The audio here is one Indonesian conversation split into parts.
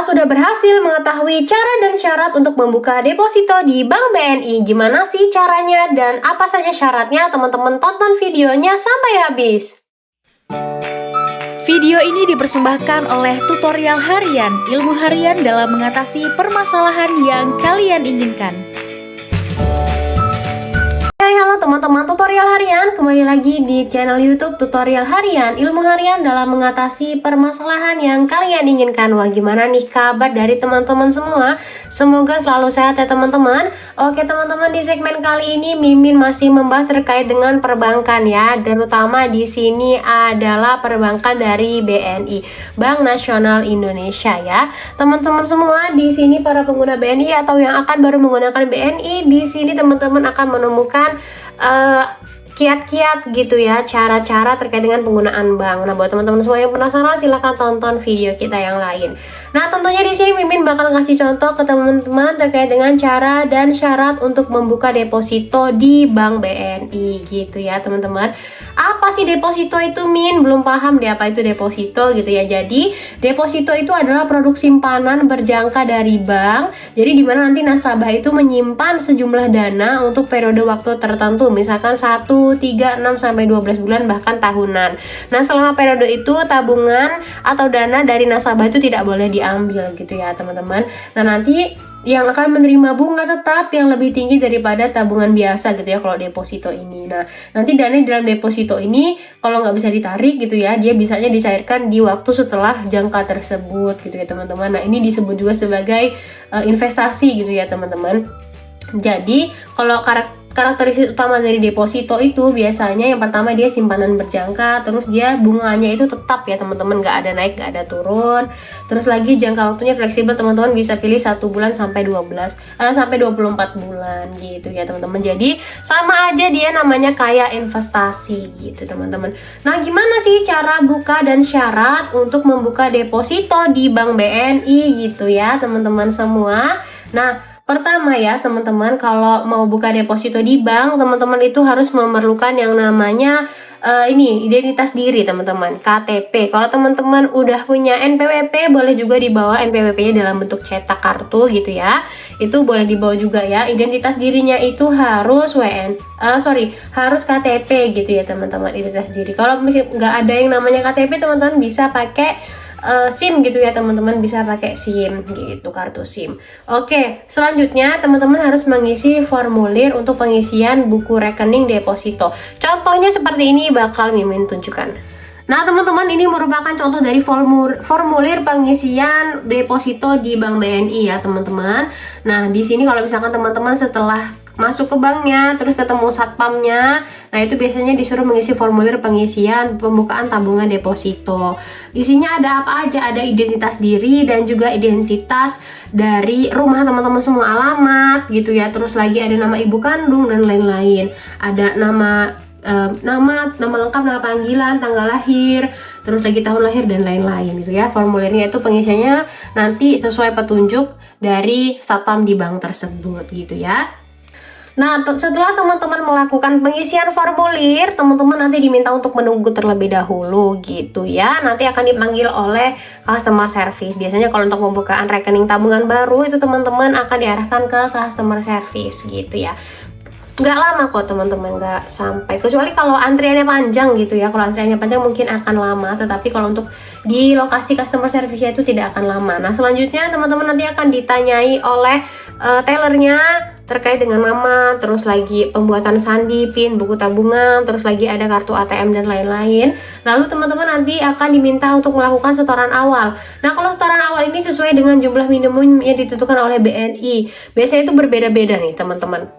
Kita sudah berhasil mengetahui cara dan syarat untuk membuka deposito di Bank BNI. Gimana sih caranya dan apa saja syaratnya? Teman-teman tonton videonya sampai habis. Video ini dipersembahkan oleh tutorial harian, ilmu harian dalam mengatasi permasalahan yang kalian inginkan. Halo teman-teman tutorial harian, kembali lagi di channel YouTube tutorial harian, ilmu harian dalam mengatasi permasalahan yang kalian inginkan. Wah, gimana nih kabar dari teman-teman semua? Semoga selalu sehat ya teman-teman. Oke teman-teman, di segmen kali ini Mimin masih membahas terkait dengan perbankan ya, terutama di sini adalah perbankan dari BNI, Bank Nasional Indonesia ya. Teman-teman semua di sini para pengguna BNI atau yang akan baru menggunakan BNI, di sini teman-teman akan menemukan kiat-kiat gitu ya, cara-cara terkait dengan penggunaan bank. Nah, buat teman-teman semua yang penasaran silahkan tonton video kita yang lain. Nah, tentunya di sini Mimin bakal ngasih contoh ke teman-teman terkait dengan cara dan syarat untuk membuka deposito di Bank BNI gitu ya, teman-teman. Apa sih deposito itu, Min? Belum paham deh apa itu deposito gitu ya. Jadi, deposito itu adalah produk simpanan berjangka dari bank. Jadi, di mana nanti nasabah itu menyimpan sejumlah dana untuk periode waktu tertentu, misalkan 1, 3, 6 sampai 12 bulan bahkan tahunan. Nah, selama periode itu tabungan atau dana dari nasabah itu tidak boleh diambil gitu ya, teman-teman. Nah, nanti yang akan menerima bunga tetap yang lebih tinggi daripada tabungan biasa gitu ya kalau deposito ini. Nah, nanti dana di dalam deposito ini kalau nggak bisa ditarik gitu ya, dia bisanya dicairkan di waktu setelah jangka tersebut gitu ya teman-teman. Nah, ini disebut juga sebagai investasi gitu ya teman-teman. Jadi kalau karakteristik utama dari deposito itu biasanya yang pertama dia simpanan berjangka, terus dia bunganya itu tetap ya teman-teman, nggak ada naik nggak ada turun. Terus lagi jangka waktunya fleksibel, teman-teman bisa pilih 1 bulan sampai 24 bulan gitu ya teman-teman. Jadi sama aja dia namanya kayak investasi gitu teman-teman. Nah, gimana sih cara buka dan syarat untuk membuka deposito di Bank BNI gitu ya teman-teman semua. Nah, pertama ya teman-teman, kalau mau buka deposito di bank, teman-teman itu harus memerlukan yang namanya identitas diri teman-teman, KTP. Kalau teman-teman udah punya NPWP, boleh juga dibawa NPWP-nya dalam bentuk cetak kartu gitu ya. Itu boleh dibawa juga ya. Identitas dirinya itu harus harus KTP gitu ya teman-teman, identitas diri. Kalau nggak ada yang namanya KTP, teman-teman bisa pakai SIM gitu ya teman-teman, bisa pakai SIM gitu, kartu SIM. Oke, selanjutnya teman-teman harus mengisi formulir untuk pengisian buku rekening deposito. Contohnya seperti ini bakal Mimin tunjukkan. Nah teman-teman, ini merupakan contoh dari formulir pengisian deposito di Bank BNI ya teman-teman. Nah, di sini kalau misalkan teman-teman setelah masuk ke banknya, terus ketemu satpamnya, nah itu biasanya disuruh mengisi formulir pengisian pembukaan tabungan deposito. Isinya ada apa aja? Ada identitas diri dan juga identitas dari rumah teman-teman semua, alamat gitu ya. Terus lagi ada nama ibu kandung dan lain-lain. Ada nama lengkap, nama panggilan, tanggal lahir, terus lagi tahun lahir dan lain-lain gitu ya. Formulirnya itu pengisiannya nanti sesuai petunjuk dari satpam di bank tersebut gitu ya. Nah, setelah teman-teman melakukan pengisian formulir, teman-teman nanti diminta untuk menunggu terlebih dahulu gitu ya. Nanti akan dipanggil oleh customer service. Biasanya kalau untuk pembukaan rekening tabungan baru itu teman-teman akan diarahkan ke customer service gitu ya. Nggak lama kok teman-teman, nggak sampai, kecuali kalau antriannya panjang gitu ya. Kalau antriannya panjang mungkin akan lama, tetapi kalau untuk di lokasi customer service-nya itu tidak akan lama. Nah, selanjutnya teman-teman nanti akan ditanyai oleh tellernya terkait dengan nama, terus lagi pembuatan sandi, PIN, buku tabungan, terus lagi ada kartu ATM dan lain-lain. Lalu teman-teman nanti akan diminta untuk melakukan setoran awal. Nah, kalau setoran awal ini sesuai dengan jumlah minimum yang ditentukan oleh BNI. Biasanya itu berbeda-beda nih teman-teman.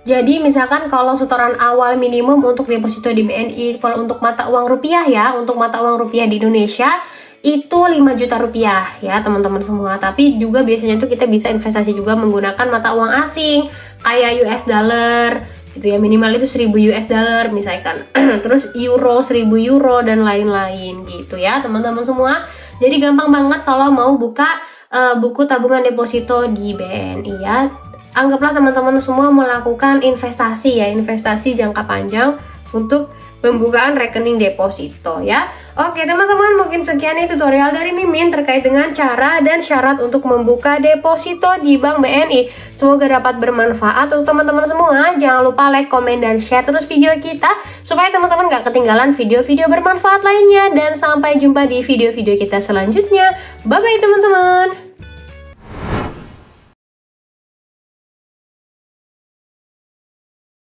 Jadi misalkan kalau setoran awal minimum untuk deposito di BNI, kalau untuk mata uang rupiah ya, untuk mata uang rupiah di Indonesia itu 5 juta rupiah ya teman-teman semua. Tapi juga biasanya tuh kita bisa investasi juga menggunakan mata uang asing kayak US dollar gitu ya, minimal itu 1000 US dollar misalkan. Terus euro, 1000 euro dan lain-lain gitu ya teman-teman semua. Jadi gampang banget kalau mau buka buku tabungan deposito di BNI ya. Anggaplah teman-teman semua melakukan investasi ya, investasi jangka panjang untuk pembukaan rekening deposito ya. Oke teman-teman, mungkin sekian nih tutorial dari Mimin terkait dengan cara dan syarat untuk membuka deposito di Bank BNI. Semoga dapat bermanfaat untuk teman-teman semua. Jangan lupa like, komen, dan share terus video kita supaya teman-teman gak ketinggalan video-video bermanfaat lainnya. Dan sampai jumpa di video-video kita selanjutnya. Bye-bye teman-teman.